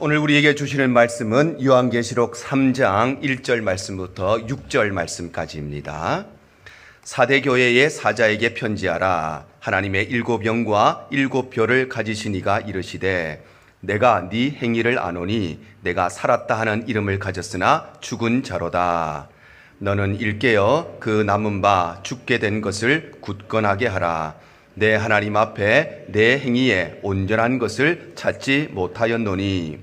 오늘 우리에게 주시는 말씀은 요한계시록 3장 1절 말씀부터 6절 말씀까지입니다. 사대 교회의 사자에게 편지하라. 하나님의 일곱 영과 일곱 별을 가지신 이가 이르시되 내가 네 행위를 아노니 내가 살았다 하는 이름을 가졌으나 죽은 자로다. 너는 일깨어 그 남은 바 죽게 된 것을 굳건하게 하라. 내 하나님 앞에 내 행위에 온전한 것을 찾지 못하였노니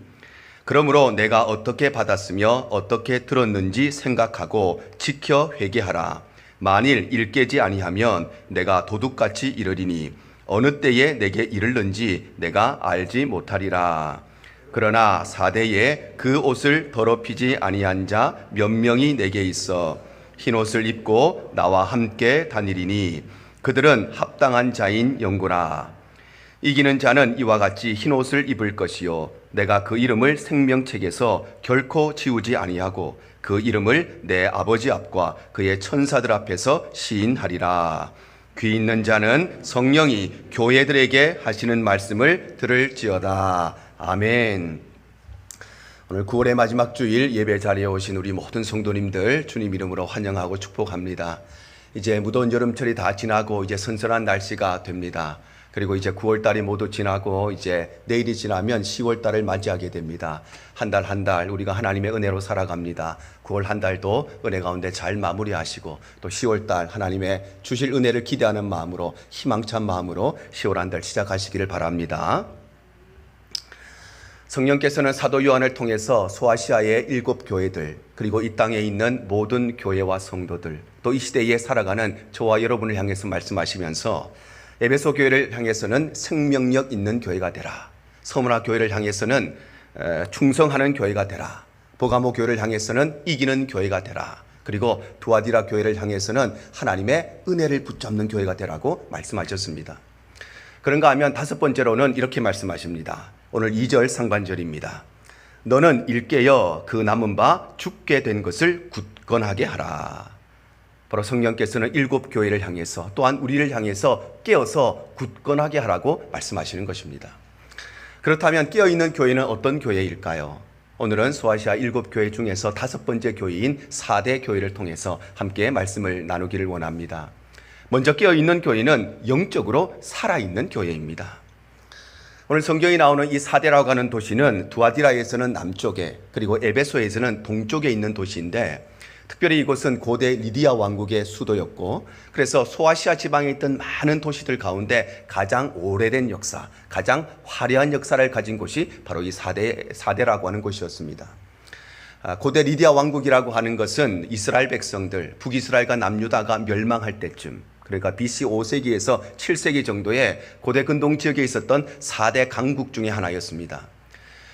그러므로 내가 어떻게 받았으며 어떻게 들었는지 생각하고 지켜 회개하라. 만일 일깨지 아니하면 내가 도둑같이 이르리니 어느 때에 내게 이르는지 내가 알지 못하리라. 그러나 사대에 그 옷을 더럽히지 아니한 자 몇 명이 내게 있어 흰 옷을 입고 나와 함께 다니리니 그들은 합당한 자인 영구라. 이기는 자는 이와 같이 흰 옷을 입을 것이요 내가 그 이름을 생명책에서 결코 지우지 아니하고 그 이름을 내 아버지 앞과 그의 천사들 앞에서 시인하리라. 귀 있는 자는 성령이 교회들에게 하시는 말씀을 들을지어다. 아멘. 오늘 9월의 마지막 주일 예배 자리에 오신 우리 모든 성도님들 주님 이름으로 환영하고 축복합니다. 이제 무더운 여름철이 다 지나고 이제 선선한 날씨가 됩니다. 그리고 이제 9월 달이 모두 지나고 이제 내일이 지나면 10월 달을 맞이하게 됩니다. 한 달 한 달 우리가 하나님의 은혜로 살아갑니다. 9월 한 달도 은혜 가운데 잘 마무리하시고 또 10월 달 하나님의 주실 은혜를 기대하는 마음으로 희망찬 마음으로 10월 한 달 시작하시기를 바랍니다. 성령께서는 사도 요한을 통해서 소아시아의 7 교회들 그리고 이 땅에 있는 모든 교회와 성도들 또 이 시대에 살아가는 저와 여러분을 향해서 말씀하시면서 에베소 교회를 향해서는 생명력 있는 교회가 되라. 서문화 교회를 향해서는 충성하는 교회가 되라. 보가모 교회를 향해서는 이기는 교회가 되라. 그리고 두아디라 교회를 향해서는 하나님의 은혜를 붙잡는 교회가 되라고 말씀하셨습니다. 그런가 하면 5번째로는 이렇게 말씀하십니다. 오늘 2절 상반절입니다. 너는 일깨어 그 남은 바 죽게 된 것을 굳건하게 하라. 바로 성령께서는 7 교회를 향해서 또한 우리를 향해서 깨어서 굳건하게 하라고 말씀하시는 것입니다. 그렇다면 깨어있는 교회는 어떤 교회일까요? 오늘은 소아시아 7 교회 중에서 5번째 교회인 사대 교회를 통해서 함께 말씀을 나누기를 원합니다. 먼저 깨어있는 교회는 영적으로 살아있는 교회입니다. 오늘 성경이 나오는 이 사대라고 하는 도시는 두아디라에서는 남쪽에 그리고 에베소에서는 동쪽에 있는 도시인데 특별히 이곳은 고대 리디아 왕국의 수도였고 그래서 소아시아 지방에 있던 많은 도시들 가운데 가장 오래된 역사, 가장 화려한 역사를 가진 곳이 바로 이 사대라고 하는 곳이었습니다. 고대 리디아 왕국이라고 하는 것은 이스라엘 백성들, 북이스라엘과 남유다가 멸망할 때쯤 그러니까 BC 5세기에서 7세기 정도에 고대 근동 지역에 있었던 4대 강국 중에 하나였습니다.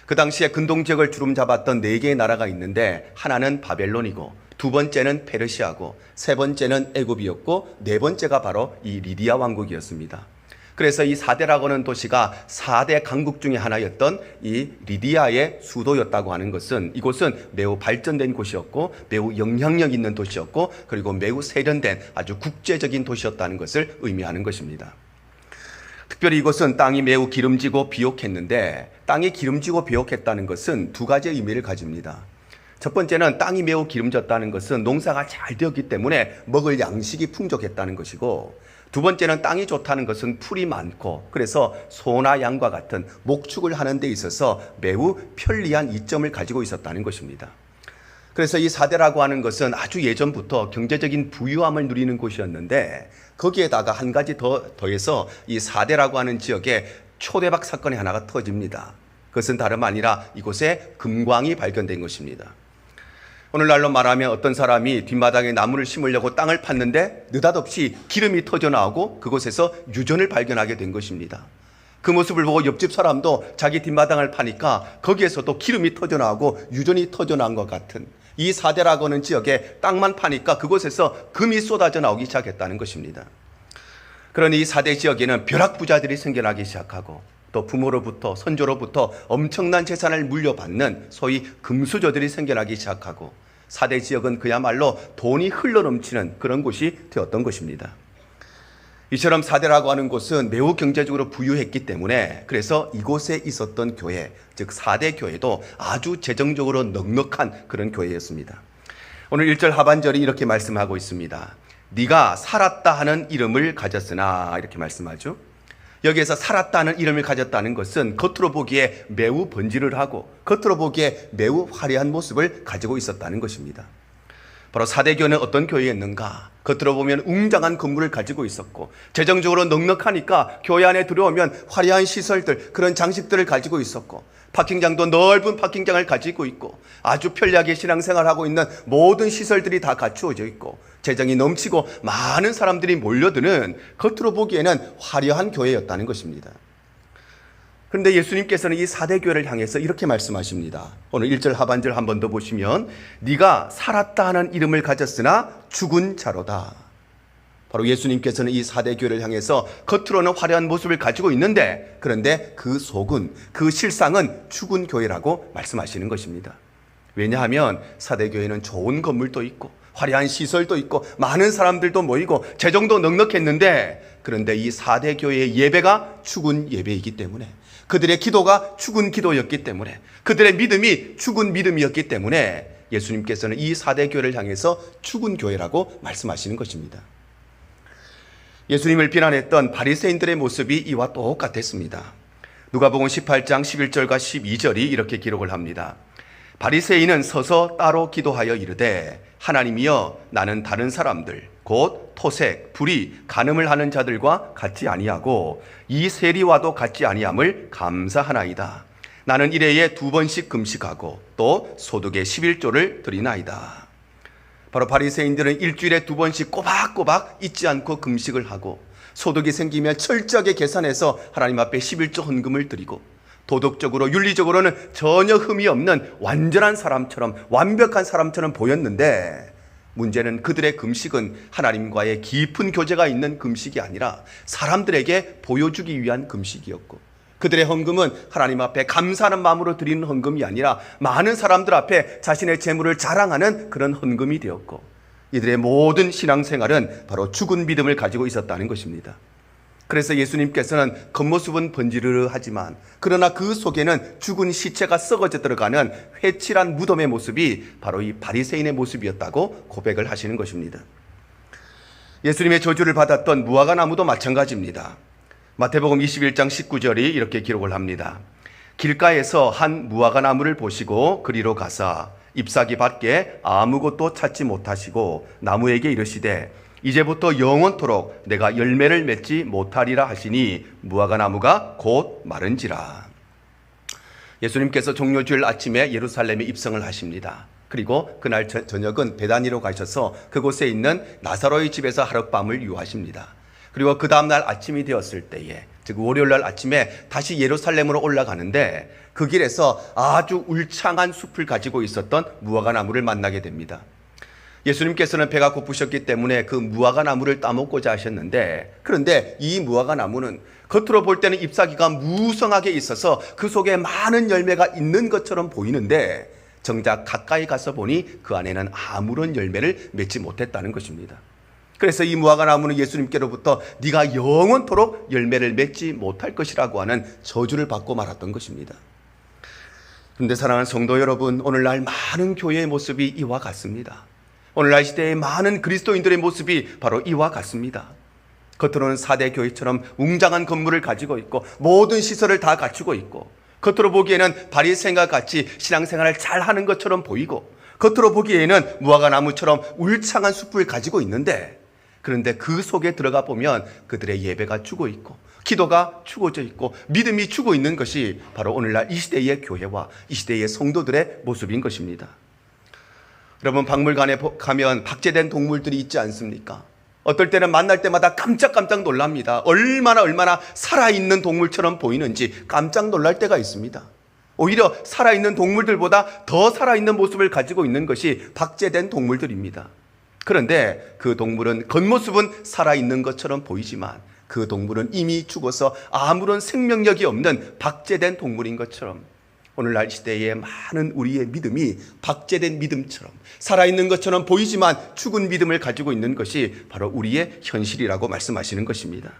그 당시에 근동 지역을 주름잡았던 4개의 나라가 있는데 하나는 바벨론이고 두 번째는 페르시아고 세 번째는 애굽이었고 네 번째가 바로 이 리디아 왕국이었습니다. 그래서 이 사대라고 하는 도시가 4대 강국 중에 하나였던 이 리디아의 수도였다고 하는 것은 이곳은 매우 발전된 곳이었고 매우 영향력 있는 도시였고 그리고 매우 세련된 아주 국제적인 도시였다는 것을 의미하는 것입니다. 특별히 이곳은 땅이 매우 기름지고 비옥했는데 땅이 기름지고 비옥했다는 것은 두 가지의 의미를 가집니다. 첫 번째는 땅이 매우 기름졌다는 것은 농사가 잘 되었기 때문에 먹을 양식이 풍족했다는 것이고 두 번째는 땅이 좋다는 것은 풀이 많고 그래서 소나 양과 같은 목축을 하는 데 있어서 매우 편리한 이점을 가지고 있었다는 것입니다. 그래서 이 사대라고 하는 것은 아주 예전부터 경제적인 부유함을 누리는 곳이었는데 거기에다가 한 가지 더해서 이 사대라고 하는 지역에 초대박 사건이 하나가 터집니다. 그것은 다름 아니라 이곳에 금광이 발견된 것입니다. 오늘날로 말하면 어떤 사람이 뒷마당에 나무를 심으려고 땅을 팠는데 느닷없이 기름이 터져 나오고 그곳에서 유전을 발견하게 된 것입니다. 그 모습을 보고 옆집 사람도 자기 뒷마당을 파니까 거기에서도 기름이 터져 나오고 유전이 터져 나온 것 같은 이 사대라고 하는 지역에 땅만 파니까 그곳에서 금이 쏟아져 나오기 시작했다는 것입니다. 그러니 이 사대 지역에는 벼락부자들이 생겨나기 시작하고 또 부모로부터 선조로부터 엄청난 재산을 물려받는 소위 금수저들이 생겨나기 시작하고 사대 지역은 그야말로 돈이 흘러넘치는 그런 곳이 되었던 것입니다. 이처럼 사대라고 하는 곳은 매우 경제적으로 부유했기 때문에 그래서 이곳에 있었던 교회, 즉 사대 교회도 아주 재정적으로 넉넉한 그런 교회였습니다. 오늘 1절 하반절이 이렇게 말씀하고 있습니다. 네가 살았다 하는 이름을 가졌으나, 이렇게 말씀하죠. 여기에서 살았다는 이름을 가졌다는 것은 겉으로 보기에 매우 번지르르하고 겉으로 보기에 매우 화려한 모습을 가지고 있었다는 것입니다. 바로 사대교회는 어떤 교회였는가? 겉으로 보면 웅장한 건물을 가지고 있었고 재정적으로 넉넉하니까 교회 안에 들어오면 화려한 시설들, 그런 장식들을 가지고 있었고 파킹장도 넓은 파킹장을 가지고 있고 아주 편리하게 신앙생활하고 있는 모든 시설들이 다 갖추어져 있고 재정이 넘치고 많은 사람들이 몰려드는 겉으로 보기에는 화려한 교회였다는 것입니다. 그런데 예수님께서는 이 사대교회를 향해서 이렇게 말씀하십니다. 오늘 1절 하반절 한 번 더 보시면 네가 살았다 하는 이름을 가졌으나 죽은 자로다. 바로 예수님께서는 이 사대교회를 향해서 겉으로는 화려한 모습을 가지고 있는데 그런데 그 속은, 그 실상은 죽은 교회라고 말씀하시는 것입니다. 왜냐하면 사대교회는 좋은 건물도 있고 화려한 시설도 있고 많은 사람들도 모이고 재정도 넉넉했는데 그런데 이 사대교회의 예배가 죽은 예배이기 때문에 그들의 기도가 죽은 기도였기 때문에 그들의 믿음이 죽은 믿음이었기 때문에 예수님께서는 이 사대교회를 향해서 죽은 교회라고 말씀하시는 것입니다. 예수님을 비난했던 바리새인들의 모습이 이와 똑같았습니다. 누가복음 18장 11절과 12절이 이렇게 기록을 합니다. 바리새인은 서서 따로 기도하여 이르되 하나님이여 나는 다른 사람들 곧 토색, 불의, 간음을 하는 자들과 같지 아니하고 이 세리와도 같지 아니함을 감사하나이다. 나는 일회에 2번씩 금식하고 또 소득의 11조를 드리나이다. 바로 바리새인들은 일주일에 2번씩 꼬박꼬박 잊지 않고 금식을 하고 소득이 생기면 철저하게 계산해서 하나님 앞에 11조 헌금을 드리고 도덕적으로 윤리적으로는 전혀 흠이 없는 완전한 사람처럼 완벽한 사람처럼 보였는데 문제는 그들의 금식은 하나님과의 깊은 교제가 있는 금식이 아니라 사람들에게 보여주기 위한 금식이었고 그들의 헌금은 하나님 앞에 감사하는 마음으로 드리는 헌금이 아니라 많은 사람들 앞에 자신의 재물을 자랑하는 그런 헌금이 되었고 이들의 모든 신앙생활은 바로 죽은 믿음을 가지고 있었다는 것입니다. 그래서 예수님께서는 겉모습은 번지르르하지만 그러나 그 속에는 죽은 시체가 썩어져 들어가는 회칠한 무덤의 모습이 바로 이 바리새인의 모습이었다고 고백을 하시는 것입니다. 예수님의 저주를 받았던 무화과나무도 마찬가지입니다. 마태복음 21장 19절이 이렇게 기록을 합니다. 길가에서 한 무화과나무를 보시고 그리로 가사 잎사귀 밖에 아무것도 찾지 못하시고 나무에게 이르시되 이제부터 영원토록 내가 열매를 맺지 못하리라 하시니 무화과나무가 곧 마른지라. 예수님께서 종료주일 아침에 예루살렘에 입성을 하십니다. 그리고 그날 저녁은 베다니로 가셔서 그곳에 있는 나사로의 집에서 하룻밤을 유하십니다. 그리고 그 다음날 아침이 되었을 때에 즉 월요일날 아침에 다시 예루살렘으로 올라가는데 그 길에서 아주 울창한 숲을 가지고 있었던 무화과나무를 만나게 됩니다. 예수님께서는 배가 고프셨기 때문에 그 무화과나무를 따먹고자 하셨는데 그런데 이 무화과나무는 겉으로 볼 때는 잎사귀가 무성하게 있어서 그 속에 많은 열매가 있는 것처럼 보이는데 정작 가까이 가서 보니 그 안에는 아무런 열매를 맺지 못했다는 것입니다. 그래서 이 무화과나무는 예수님께로부터 네가 영원토록 열매를 맺지 못할 것이라고 하는 저주를 받고 말았던 것입니다. 그런데 사랑하는 성도 여러분, 오늘날 많은 교회의 모습이 이와 같습니다. 오늘날 시대의 많은 그리스도인들의 모습이 바로 이와 같습니다. 겉으로는 사대 교회처럼 웅장한 건물을 가지고 있고 모든 시설을 다 갖추고 있고 겉으로 보기에는 바리새인과 같이 신앙생활을 잘하는 것처럼 보이고 겉으로 보기에는 무화과나무처럼 울창한 숲을 가지고 있는데 그런데 그 속에 들어가 보면 그들의 예배가 죽어 있고 기도가 죽어져 있고 믿음이 죽어 있는 것이 바로 오늘날 이 시대의 교회와 이 시대의 성도들의 모습인 것입니다. 여러분, 박물관에 가면 박제된 동물들이 있지 않습니까? 어떨 때는 만날 때마다 깜짝깜짝 놀랍니다. 얼마나 살아있는 동물처럼 보이는지 깜짝 놀랄 때가 있습니다. 오히려 살아있는 동물들보다 더 살아있는 모습을 가지고 있는 것이 박제된 동물들입니다. 그런데 그 동물은 겉모습은 살아있는 것처럼 보이지만 그 동물은 이미 죽어서 아무런 생명력이 없는 박제된 동물인 것처럼 오늘날 시대에 많은 우리의 믿음이 박제된 믿음처럼 살아있는 것처럼 보이지만 죽은 믿음을 가지고 있는 것이 바로 우리의 현실이라고 말씀하시는 것입니다.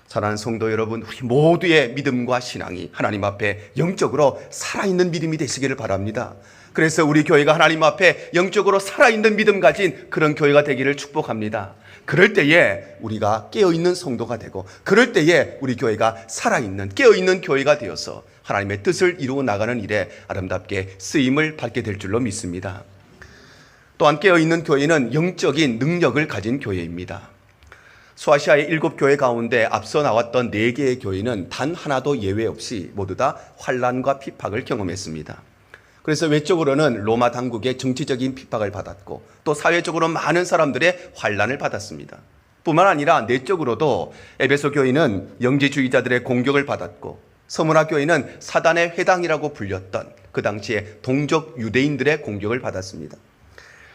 사랑하는 성도 여러분, 우리 모두의 믿음과 신앙이 하나님 앞에 영적으로 살아있는 믿음이 되시기를 바랍니다. 그래서 우리 교회가 하나님 앞에 영적으로 살아있는 믿음 가진 그런 교회가 되기를 축복합니다. 그럴 때에 우리가 깨어있는 성도가 되고, 그럴 때에 우리 교회가 살아있는 깨어있는 교회가 되어서 하나님의 뜻을 이루어 나가는 일에 아름답게 쓰임을 받게 될 줄로 믿습니다. 또한 깨어있는 교회는 영적인 능력을 가진 교회입니다. 소아시아의 7교회 가운데 앞서 나왔던 4개의 교회는 단 하나도 예외 없이 모두 다 환난과 핍박을 경험했습니다. 그래서 외적으로는 로마 당국의 정치적인 핍박을 받았고, 또 사회적으로 많은 사람들의 환난을 받았습니다. 뿐만 아니라 내적으로도 에베소 교회는 영지주의자들의 공격을 받았고, 서문화 교회는 사단의 회당이라고 불렸던 그 당시에 동족 유대인들의 공격을 받았습니다.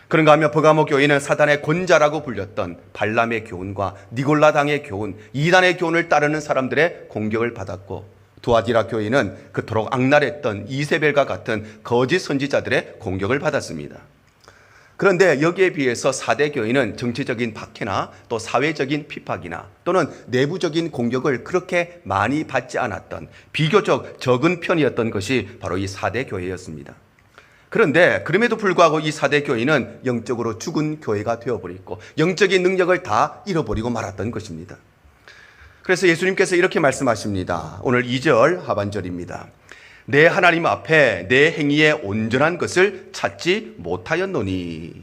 그런가 하면 버가모 교회는 사단의 권자라고 불렸던 발람의 교훈과 니골라당의 교훈, 이단의 교훈을 따르는 사람들의 공격을 받았고, 두아디라 교회는 그토록 악랄했던 이세벨과 같은 거짓 선지자들의 공격을 받았습니다. 그런데 여기에 비해서 4대 교회는 정치적인 박해나 또 사회적인 핍박이나 또는 내부적인 공격을 그렇게 많이 받지 않았던 비교적 적은 편이었던 것이 바로 이 4대 교회였습니다. 그런데 그럼에도 불구하고 이 4대 교회는 영적으로 죽은 교회가 되어버리고 영적인 능력을 다 잃어버리고 말았던 것입니다. 그래서 예수님께서 이렇게 말씀하십니다. 오늘 2절 하반절입니다. 내 하나님 앞에 내 행위에 온전한 것을 찾지 못하였노니.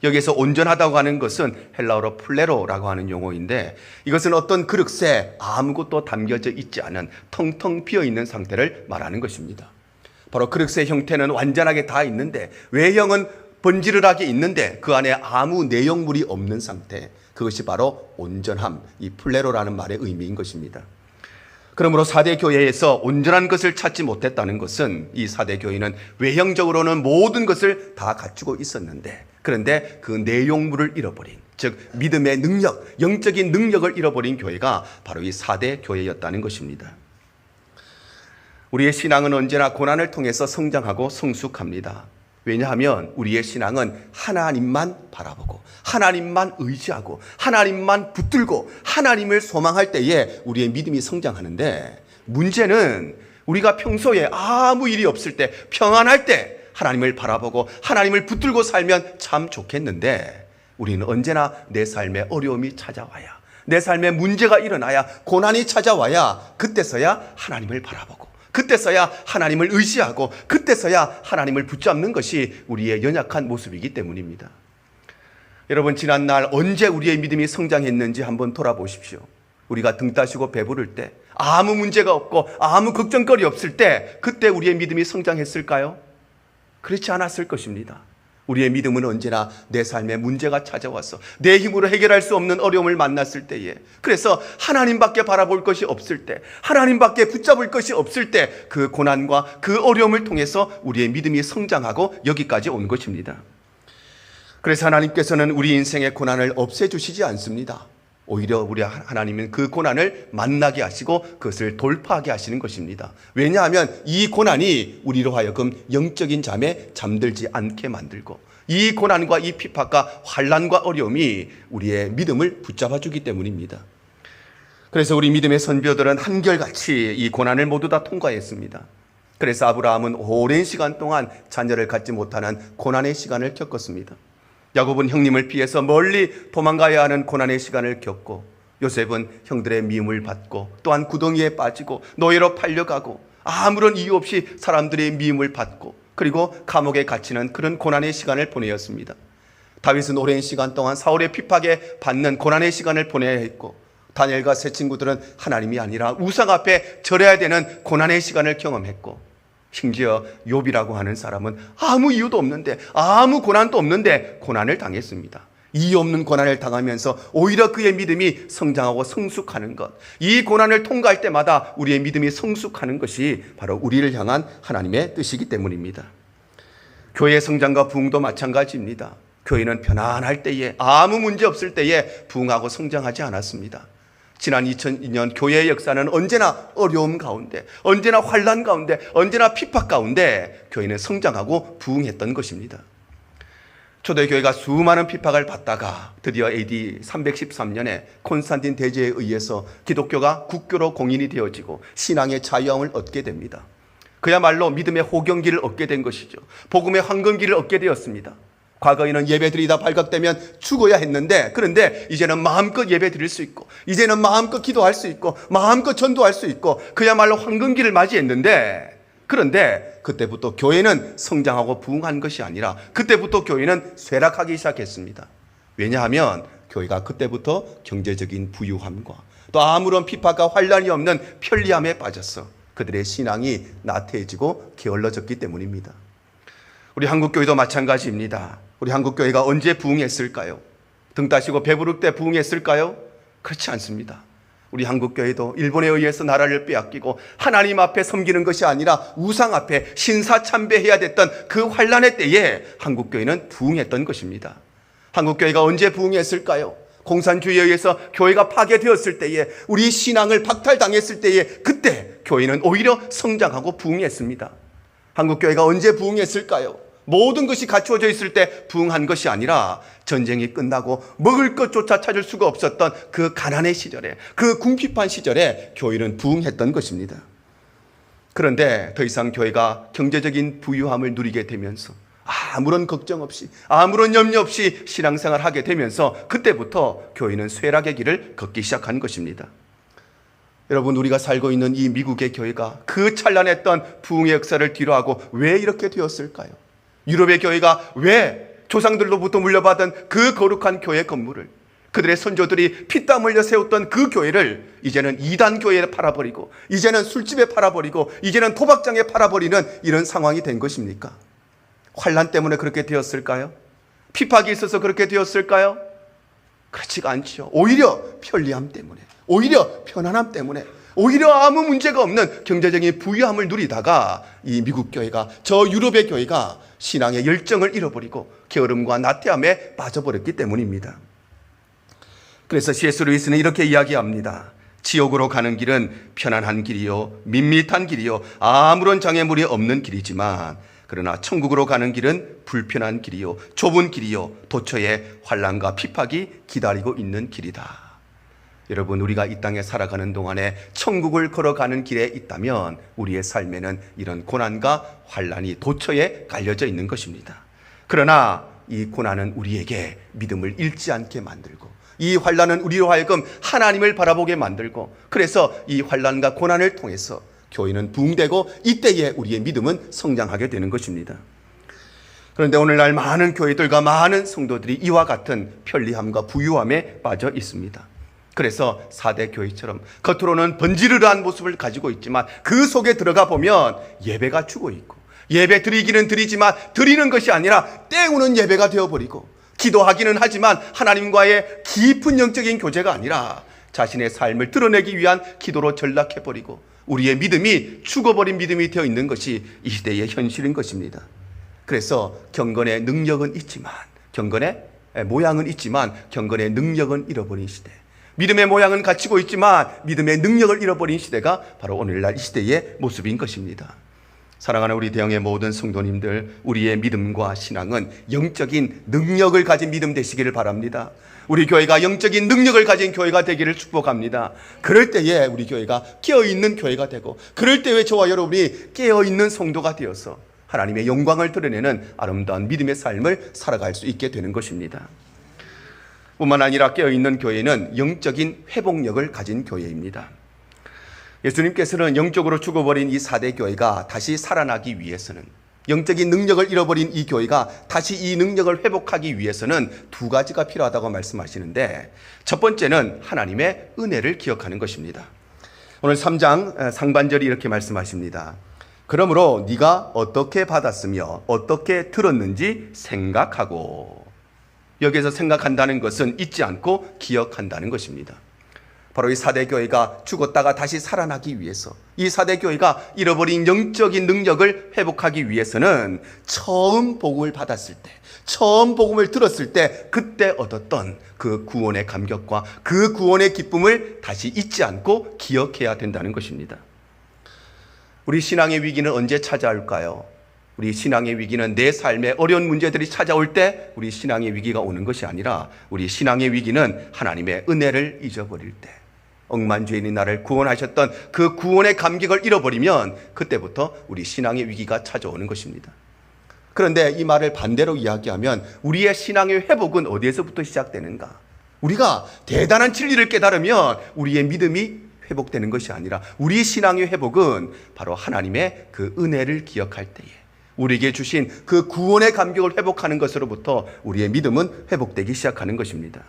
여기에서 온전하다고 하는 것은 헬라어로 플레로라고 하는 용어인데, 이것은 어떤 그릇에 아무것도 담겨져 있지 않은 텅텅 비어있는 상태를 말하는 것입니다. 바로 그릇의 형태는 완전하게 다 있는데 외형은 번지르르하게 있는데 그 안에 아무 내용물이 없는 상태, 그것이 바로 온전함, 이 플레로라는 말의 의미인 것입니다. 그러므로 4대 교회에서 온전한 것을 찾지 못했다는 것은 이 4대 교회는 외형적으로는 모든 것을 다 갖추고 있었는데, 그런데 그 내용물을 잃어버린, 즉 믿음의 능력, 영적인 능력을 잃어버린 교회가 바로 이 4대 교회였다는 것입니다. 우리의 신앙은 언제나 고난을 통해서 성장하고 성숙합니다. 왜냐하면 우리의 신앙은 하나님만 바라보고 하나님만 의지하고 하나님만 붙들고 하나님을 소망할 때에 우리의 믿음이 성장하는데, 문제는 우리가 평소에 아무 일이 없을 때, 평안할 때 하나님을 바라보고 하나님을 붙들고 살면 참 좋겠는데, 우리는 언제나 내 삶에 어려움이 찾아와야, 내 삶에 문제가 일어나야, 고난이 찾아와야 그때서야 하나님을 바라보고 그때서야 하나님을 의지하고 그때서야 하나님을 붙잡는 것이 우리의 연약한 모습이기 때문입니다. 여러분, 지난날 언제 우리의 믿음이 성장했는지 한번 돌아보십시오. 우리가 등 따시고 배부를 때, 아무 문제가 없고 아무 걱정거리 없을 때, 그때 우리의 믿음이 성장했을까요? 그렇지 않았을 것입니다. 우리의 믿음은 언제나 내 삶에 문제가 찾아와서 내 힘으로 해결할 수 없는 어려움을 만났을 때에, 그래서 하나님밖에 바라볼 것이 없을 때, 하나님밖에 붙잡을 것이 없을 때, 그 고난과 그 어려움을 통해서 우리의 믿음이 성장하고 여기까지 온 것입니다. 그래서 하나님께서는 우리 인생의 고난을 없애주시지 않습니다. 오히려 우리 하나님은 그 고난을 만나게 하시고 그것을 돌파하게 하시는 것입니다. 왜냐하면 이 고난이 우리로 하여금 영적인 잠에 잠들지 않게 만들고, 이 고난과 이 핍박과 환난과 어려움이 우리의 믿음을 붙잡아 주기 때문입니다. 그래서 우리 믿음의 선비들은 한결같이 이 고난을 모두 다 통과했습니다. 그래서 아브라함은 오랜 시간 동안 자녀를 갖지 못하는 고난의 시간을 겪었습니다. 야곱은 형님을 피해서 멀리 도망가야 하는 고난의 시간을 겪고, 요셉은 형들의 미움을 받고 또한 구덩이에 빠지고 노예로 팔려가고 아무런 이유 없이 사람들의 미움을 받고 그리고 감옥에 갇히는 그런 고난의 시간을 보내었습니다. 다윗은 오랜 시간 동안 사울의 핍박에 받는 고난의 시간을 보내야 했고, 다니엘과 세 친구들은 하나님이 아니라 우상 앞에 절해야 되는 고난의 시간을 경험했고, 심지어 욥이라고 하는 사람은 아무 이유도 없는데, 아무 고난도 없는데 고난을 당했습니다. 이유 없는 고난을 당하면서 오히려 그의 믿음이 성장하고 성숙하는 것, 이 고난을 통과할 때마다 우리의 믿음이 성숙하는 것이 바로 우리를 향한 하나님의 뜻이기 때문입니다. 교회의 성장과 부흥도 마찬가지입니다. 교회는 편안할 때에, 아무 문제 없을 때에 부흥하고 성장하지 않았습니다. 지난 2002년 교회의 역사는 언제나 어려움 가운데, 언제나 환난 가운데, 언제나 핍박 가운데 교회는 성장하고 부흥했던 것입니다. 초대교회가 수많은 핍박을 받다가 드디어 AD 313년에 콘스탄틴 대제에 의해서 기독교가 국교로 공인이 되어지고 신앙의 자유함을 얻게 됩니다. 그야말로 믿음의 호경기를 얻게 된 것이죠. 복음의 황금기를 얻게 되었습니다. 과거에는 예배드리다 발각되면 죽어야 했는데, 그런데 이제는 마음껏 예배드릴 수 있고, 이제는 마음껏 기도할 수 있고, 마음껏 전도할 수 있고, 그야말로 황금기를 맞이했는데, 그런데 그때부터 교회는 성장하고 부흥한 것이 아니라 그때부터 교회는 쇠락하기 시작했습니다. 왜냐하면 교회가 그때부터 경제적인 부유함과 또 아무런 핍박과 환란이 없는 편리함에 빠져서 그들의 신앙이 나태해지고 게을러졌기 때문입니다. 우리 한국교회도 마찬가지입니다. 우리 한국교회가 언제 부흥했을까요? 등 따시고 배부를 때 부흥했을까요? 그렇지 않습니다. 우리 한국교회도 일본에 의해서 나라를 빼앗기고 하나님 앞에 섬기는 것이 아니라 우상 앞에 신사참배해야 됐던 그 환란의 때에 한국교회는 부흥했던 것입니다. 한국교회가 언제 부흥했을까요? 공산주의에 의해서 교회가 파괴되었을 때에, 우리 신앙을 박탈당했을 때에, 그때 교회는 오히려 성장하고 부흥했습니다. 한국교회가 언제 부흥했을까요? 모든 것이 갖추어져 있을 때 부흥한 것이 아니라 전쟁이 끝나고 먹을 것조차 찾을 수가 없었던 그 가난의 시절에, 그 궁핍한 시절에 교회는 부흥했던 것입니다. 그런데 더 이상 교회가 경제적인 부유함을 누리게 되면서 아무런 걱정 없이, 아무런 염려 없이 신앙생활을 하게 되면서 그때부터 교회는 쇠락의 길을 걷기 시작한 것입니다. 여러분, 우리가 살고 있는 이 미국의 교회가 그 찬란했던 부흥의 역사를 뒤로하고 왜 이렇게 되었을까요? 유럽의 교회가 왜 조상들로부터 물려받은 그 거룩한 교회 건물을, 그들의 선조들이 피땀 흘려 세웠던 그 교회를 이제는 이단 교회에 팔아버리고, 이제는 술집에 팔아버리고, 이제는 도박장에 팔아버리는 이런 상황이 된 것입니까? 환난 때문에 그렇게 되었을까요? 핍박이 있어서 그렇게 되었을까요? 그렇지가 않죠. 오히려 편리함 때문에, 오히려 편안함 때문에, 오히려 아무 문제가 없는 경제적인 부유함을 누리다가 이 미국 교회가, 저 유럽의 교회가 신앙의 열정을 잃어버리고 게으름과 나태함에 빠져버렸기 때문입니다. 그래서 C.S. 루이스는 이렇게 이야기합니다. 지옥으로 가는 길은 편안한 길이요, 밋밋한 길이요, 아무런 장애물이 없는 길이지만, 그러나 천국으로 가는 길은 불편한 길이요, 좁은 길이요, 도처에 환난과 핍박이 기다리고 있는 길이다. 여러분, 우리가 이 땅에 살아가는 동안에 천국을 걸어가는 길에 있다면 우리의 삶에는 이런 고난과 환난이 도처에 깔려져 있는 것입니다. 그러나 이 고난은 우리에게 믿음을 잃지 않게 만들고, 이 환난은 우리로 하여금 하나님을 바라보게 만들고, 그래서 이 환난과 고난을 통해서 교회는 부흥되고 이때에 우리의 믿음은 성장하게 되는 것입니다. 그런데 오늘날 많은 교회들과 많은 성도들이 이와 같은 편리함과 부유함에 빠져 있습니다. 그래서 4대 교회처럼 겉으로는 번지르르한 모습을 가지고 있지만 그 속에 들어가 보면 예배가 죽어 있고, 예배 드리기는 드리지만 드리는 것이 아니라 때우는 예배가 되어버리고, 기도하기는 하지만 하나님과의 깊은 영적인 교제가 아니라 자신의 삶을 드러내기 위한 기도로 전락해버리고 우리의 믿음이 죽어버린 믿음이 되어 있는 것이 이 시대의 현실인 것입니다. 그래서 경건의 능력은 있지만, 경건의 모양은 있지만 경건의 능력은 잃어버린 시대, 믿음의 모양은 갖추고 있지만 믿음의 능력을 잃어버린 시대가 바로 오늘날 이 시대의 모습인 것입니다. 사랑하는 우리 대형의 모든 성도님들, 우리의 믿음과 신앙은 영적인 능력을 가진 믿음 되시기를 바랍니다. 우리 교회가 영적인 능력을 가진 교회가 되기를 축복합니다. 그럴 때에 우리 교회가 깨어있는 교회가 되고, 그럴 때에 저와 여러분이 깨어있는 성도가 되어서 하나님의 영광을 드러내는 아름다운 믿음의 삶을 살아갈 수 있게 되는 것입니다. 뿐만 아니라 깨어있는 교회는 영적인 회복력을 가진 교회입니다. 예수님께서는 영적으로 죽어버린 이 4대 교회가 다시 살아나기 위해서는, 영적인 능력을 잃어버린 이 교회가 다시 이 능력을 회복하기 위해서는 두 가지가 필요하다고 말씀하시는데, 첫 번째는 하나님의 은혜를 기억하는 것입니다. 오늘 3장 상반절이 이렇게 말씀하십니다. 그러므로 네가 어떻게 받았으며 어떻게 들었는지 생각하고. 여기에서 생각한다는 것은 잊지 않고 기억한다는 것입니다. 바로 이 사대교회가 죽었다가 다시 살아나기 위해서, 이 사대교회가 잃어버린 영적인 능력을 회복하기 위해서는 처음 복음을 받았을 때, 처음 복음을 들었을 때 그때 얻었던 그 구원의 감격과 그 구원의 기쁨을 다시 잊지 않고 기억해야 된다는 것입니다. 우리 신앙의 위기는 언제 찾아올까요? 우리 신앙의 위기는 내 삶에 어려운 문제들이 찾아올 때 우리 신앙의 위기가 오는 것이 아니라, 우리 신앙의 위기는 하나님의 은혜를 잊어버릴 때, 억만죄인이 나를 구원하셨던 그 구원의 감격을 잃어버리면 그때부터 우리 신앙의 위기가 찾아오는 것입니다. 그런데 이 말을 반대로 이야기하면 우리의 신앙의 회복은 어디에서부터 시작되는가? 우리가 대단한 진리를 깨달으면 우리의 믿음이 회복되는 것이 아니라, 우리 신앙의 회복은 바로 하나님의 그 은혜를 기억할 때에, 우리에게 주신 그 구원의 감격을 회복하는 것으로부터 우리의 믿음은 회복되기 시작하는 것입니다.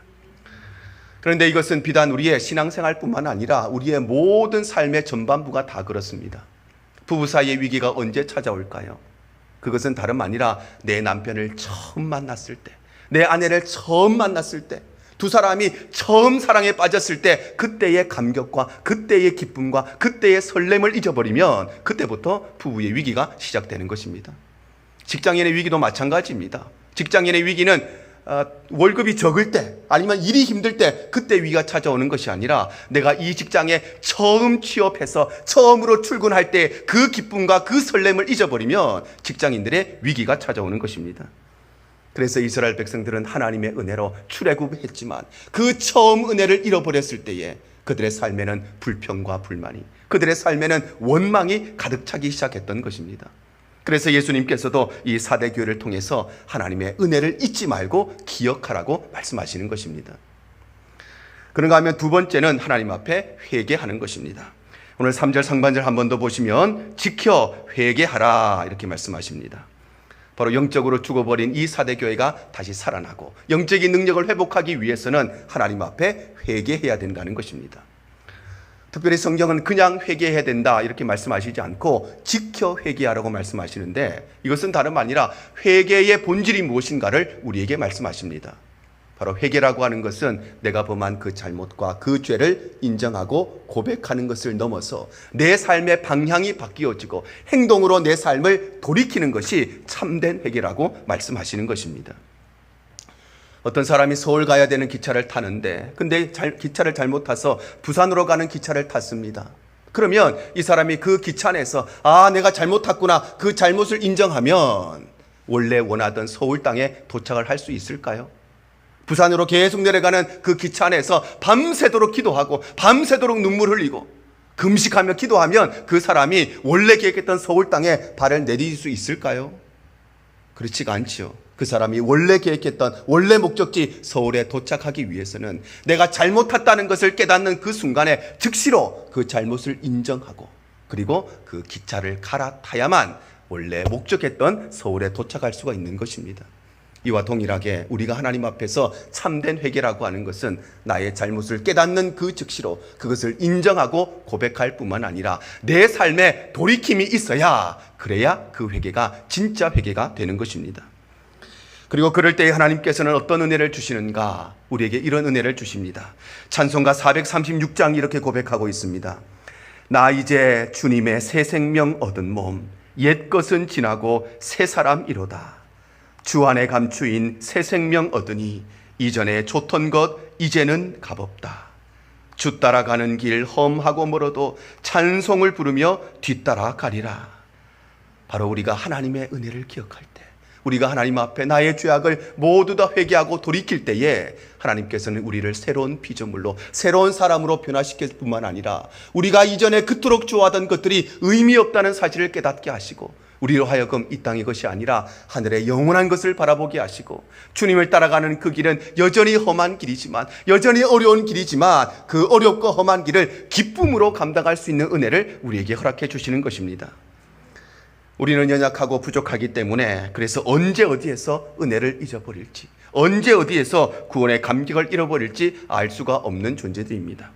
그런데 이것은 비단 우리의 신앙생활뿐만 아니라 우리의 모든 삶의 전반부가 다 그렇습니다. 부부 사이의 위기가 언제 찾아올까요? 그것은 다름 아니라 내 남편을 처음 만났을 때, 내 아내를 처음 만났을 때, 두 사람이 처음 사랑에 빠졌을 때 그때의 감격과 그때의 기쁨과 그때의 설렘을 잊어버리면 그때부터 부부의 위기가 시작되는 것입니다. 직장인의 위기도 마찬가지입니다. 직장인의 위기는 월급이 적을 때, 아니면 일이 힘들 때 그때 위기가 찾아오는 것이 아니라, 내가 이 직장에 처음 취업해서 처음으로 출근할 때 그 기쁨과 그 설렘을 잊어버리면 직장인들의 위기가 찾아오는 것입니다. 그래서 이스라엘 백성들은 하나님의 은혜로 출애굽했지만 그 처음 은혜를 잃어버렸을 때에 그들의 삶에는 불평과 불만이, 그들의 삶에는 원망이 가득 차기 시작했던 것입니다. 그래서 예수님께서도 이 사대교회를 통해서 하나님의 은혜를 잊지 말고 기억하라고 말씀하시는 것입니다. 그런가 하면 두 번째는 하나님 앞에 회개하는 것입니다. 오늘 3절 상반절 한 번 더 보시면 지켜 회개하라 이렇게 말씀하십니다. 바로 영적으로 죽어버린 이 사대교회가 다시 살아나고 영적인 능력을 회복하기 위해서는 하나님 앞에 회개해야 된다는 것입니다. 특별히 성경은 그냥 회개해야 된다 이렇게 말씀하시지 않고 지켜 회개하라고 말씀하시는데, 이것은 다름 아니라 회개의 본질이 무엇인가를 우리에게 말씀하십니다. 바로 회개라고 하는 것은 내가 범한 그 잘못과 그 죄를 인정하고 고백하는 것을 넘어서 내 삶의 방향이 바뀌어지고 행동으로 내 삶을 돌이키는 것이 참된 회개라고 말씀하시는 것입니다. 어떤 사람이 서울 가야 되는 기차를 타는데, 근데 기차를 잘못 타서 부산으로 가는 기차를 탔습니다. 그러면 이 사람이 그 기차 안에서 내가 잘못 탔구나, 그 잘못을 인정하면 원래 원하던 서울 땅에 도착을 할 수 있을까요? 부산으로 계속 내려가는 그 기차 안에서 밤새도록 기도하고 밤새도록 눈물 흘리고 금식하며 기도하면 그 사람이 원래 계획했던 서울 땅에 발을 내디딜 수 있을까요? 그렇지가 않지요. 그 사람이 원래 계획했던 원래 목적지 서울에 도착하기 위해서는 내가 잘못 탔다는 것을 깨닫는 그 순간에 즉시로 그 잘못을 인정하고 그리고 그 기차를 갈아타야만 원래 목적했던 서울에 도착할 수가 있는 것입니다. 이와 동일하게 우리가 하나님 앞에서 참된 회개라고 하는 것은 나의 잘못을 깨닫는 그 즉시로 그것을 인정하고 고백할 뿐만 아니라 내 삶에 돌이킴이 있어야, 그래야 그 회개가 진짜 회개가 되는 것입니다. 그리고 그럴 때에 하나님께서는 어떤 은혜를 주시는가? 우리에게 이런 은혜를 주십니다. 찬송가 436장 이렇게 고백하고 있습니다. 나 이제 주님의 새 생명 얻은 몸, 옛 것은 지나고 새 사람이로다. 주 안에 감추인 새 생명 얻으니 이전에 좋던 것 이제는 값없다. 주 따라가는 길 험하고 멀어도 찬송을 부르며 뒤따라 가리라. 바로 우리가 하나님의 은혜를 기억할 때, 우리가 하나님 앞에 나의 죄악을 모두 다 회개하고 돌이킬 때에 하나님께서는 우리를 새로운 피조물로, 새로운 사람으로 변화시킬 뿐만 아니라 우리가 이전에 그토록 좋아하던 것들이 의미 없다는 사실을 깨닫게 하시고, 우리로 하여금 이 땅의 것이 아니라 하늘의 영원한 것을 바라보게 하시고, 주님을 따라가는 그 길은 여전히 험한 길이지만, 여전히 어려운 길이지만 그 어렵고 험한 길을 기쁨으로 감당할 수 있는 은혜를 우리에게 허락해 주시는 것입니다. 우리는 연약하고 부족하기 때문에 그래서 언제 어디에서 은혜를 잊어버릴지, 언제 어디에서 구원의 감격을 잃어버릴지 알 수가 없는 존재들입니다.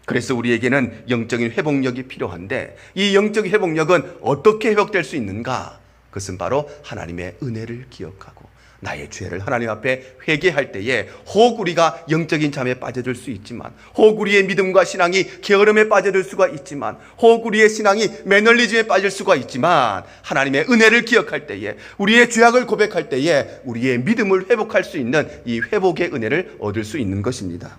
그래서 우리에게는 영적인 회복력이 필요한데, 이 영적인 회복력은 어떻게 회복될 수 있는가? 그것은 바로 하나님의 은혜를 기억하고 나의 죄를 하나님 앞에 회개할 때에 혹 우리가 영적인 잠에 빠져들 수 있지만, 혹 우리의 믿음과 신앙이 게으름에 빠져들 수가 있지만, 혹 우리의 신앙이 매너리즘에 빠질 수가 있지만, 하나님의 은혜를 기억할 때에, 우리의 죄악을 고백할 때에 우리의 믿음을 회복할 수 있는 이 회복의 은혜를 얻을 수 있는 것입니다.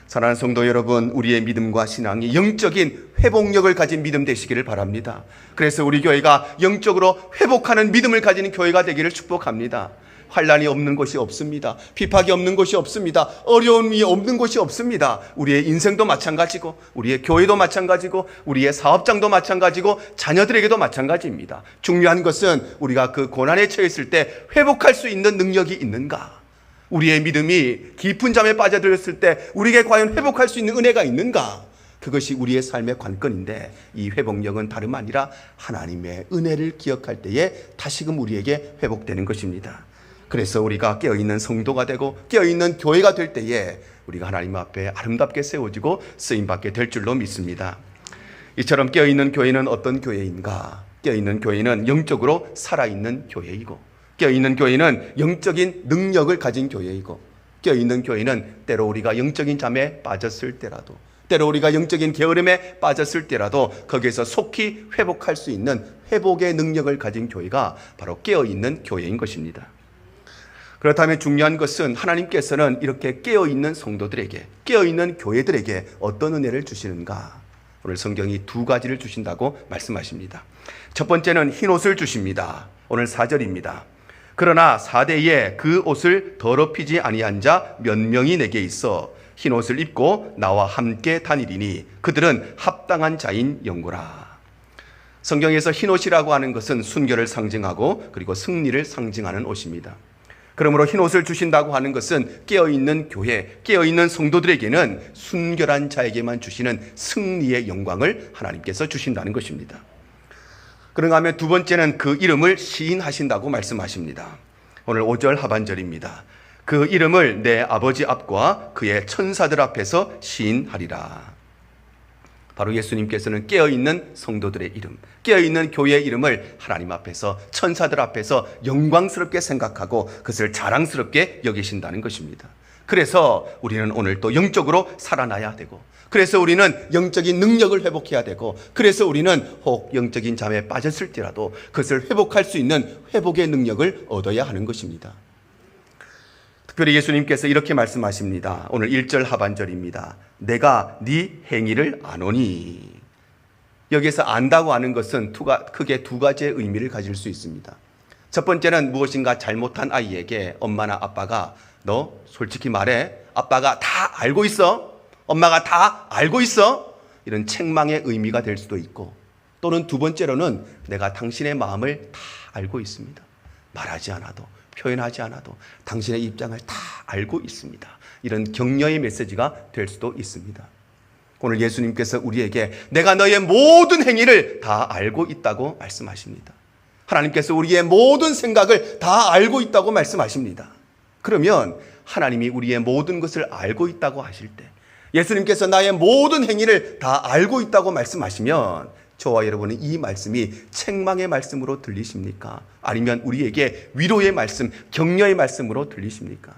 사랑하는 성도 여러분, 우리의 믿음과 신앙이 영적인 회복력을 가진 믿음 되시기를 바랍니다. 그래서 우리 교회가 영적으로 회복하는 믿음을 가지는 교회가 되기를 축복합니다. 환난이 없는 곳이 없습니다. 비박이 없는 곳이 없습니다. 어려움이 없는 곳이 없습니다. 우리의 인생도 마찬가지고, 우리의 교회도 마찬가지고, 우리의 사업장도 마찬가지고, 자녀들에게도 마찬가지입니다. 중요한 것은 우리가 그 고난에 처했을 때 회복할 수 있는 능력이 있는가? 우리의 믿음이 깊은 잠에 빠져들었을 때 우리에게 과연 회복할 수 있는 은혜가 있는가? 그것이 우리의 삶의 관건인데, 이 회복력은 다름 아니라 하나님의 은혜를 기억할 때에 다시금 우리에게 회복되는 것입니다. 그래서 우리가 깨어있는 성도가 되고 깨어있는 교회가 될 때에 우리가 하나님 앞에 아름답게 세워지고 쓰임받게 될 줄로 믿습니다. 이처럼 깨어있는 교회는 어떤 교회인가? 깨어있는 교회는 영적으로 살아있는 교회이고, 깨어있는 교회는 영적인 능력을 가진 교회이고, 깨어있는 교회는 때로 우리가 영적인 잠에 빠졌을 때라도, 때로 우리가 영적인 게으름에 빠졌을 때라도 거기에서 속히 회복할 수 있는 회복의 능력을 가진 교회가 바로 깨어있는 교회인 것입니다. 그렇다면 중요한 것은 하나님께서는 이렇게 깨어있는 성도들에게, 깨어있는 교회들에게 어떤 은혜를 주시는가? 오늘 성경이 두 가지를 주신다고 말씀하십니다. 첫 번째는 흰 옷을 주십니다. 오늘 4절입니다. 그러나 4대에 그 옷을 더럽히지 아니한 자 몇 명이 내게 있어 흰 옷을 입고 나와 함께 다니리니 그들은 합당한 자인 영구라. 성경에서 흰 옷이라고 하는 것은 순결을 상징하고 그리고 승리를 상징하는 옷입니다. 그러므로 흰 옷을 주신다고 하는 것은 깨어있는 교회, 깨어있는 성도들에게는 순결한 자에게만 주시는 승리의 영광을 하나님께서 주신다는 것입니다. 그런가 하면 두 번째는 그 이름을 시인하신다고 말씀하십니다. 오늘 5절 하반절입니다. 그 이름을 내 아버지 앞과 그의 천사들 앞에서 시인하리라. 바로 예수님께서는 깨어있는 성도들의 이름, 깨어있는 교회의 이름을 하나님 앞에서, 천사들 앞에서 영광스럽게 생각하고 그것을 자랑스럽게 여기신다는 것입니다. 그래서 우리는 오늘 또 영적으로 살아나야 되고, 그래서 우리는 영적인 능력을 회복해야 되고, 그래서 우리는 혹 영적인 잠에 빠졌을지라도 그것을 회복할 수 있는 회복의 능력을 얻어야 하는 것입니다. 특별히 예수님께서 이렇게 말씀하십니다. 오늘 1절 하반절입니다. 내가 네 행위를 아노니. 여기에서 안다고 하는 것은 크게 두 가지의 의미를 가질 수 있습니다. 첫 번째는 무엇인가 잘못한 아이에게 엄마나 아빠가 너 솔직히 말해, 아빠가 다 알고 있어? 엄마가 다 알고 있어? 이런 책망의 의미가 될 수도 있고, 또는 두 번째로는 내가 당신의 마음을 다 알고 있습니다. 말하지 않아도, 표현하지 않아도 당신의 입장을 다 알고 있습니다. 이런 격려의 메시지가 될 수도 있습니다. 오늘 예수님께서 우리에게 내가 너의 모든 행위를 다 알고 있다고 말씀하십니다. 하나님께서 우리의 모든 생각을 다 알고 있다고 말씀하십니다. 그러면 하나님이 우리의 모든 것을 알고 있다고 하실 때, 예수님께서 나의 모든 행위를 다 알고 있다고 말씀하시면 저와 여러분은 이 말씀이 책망의 말씀으로 들리십니까? 아니면 우리에게 위로의 말씀, 격려의 말씀으로 들리십니까?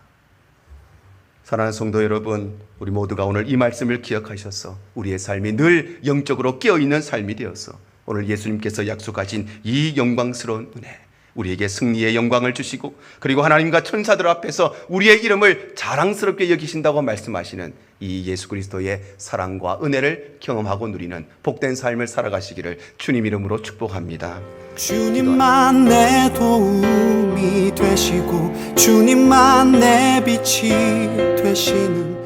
사랑하는 성도 여러분, 우리 모두가 오늘 이 말씀을 기억하셔서 우리의 삶이 늘 영적으로 깨어있는 삶이 되어서 오늘 예수님께서 약속하신 이 영광스러운 은혜, 우리에게 승리의 영광을 주시고 그리고 하나님과 천사들 앞에서 우리의 이름을 자랑스럽게 여기신다고 말씀하시는 이 예수 그리스도의 사랑과 은혜를 경험하고 누리는 복된 삶을 살아가시기를 주님 이름으로 축복합니다. 주님만 내 도움이 되시고 주님만 내 빛이 되시는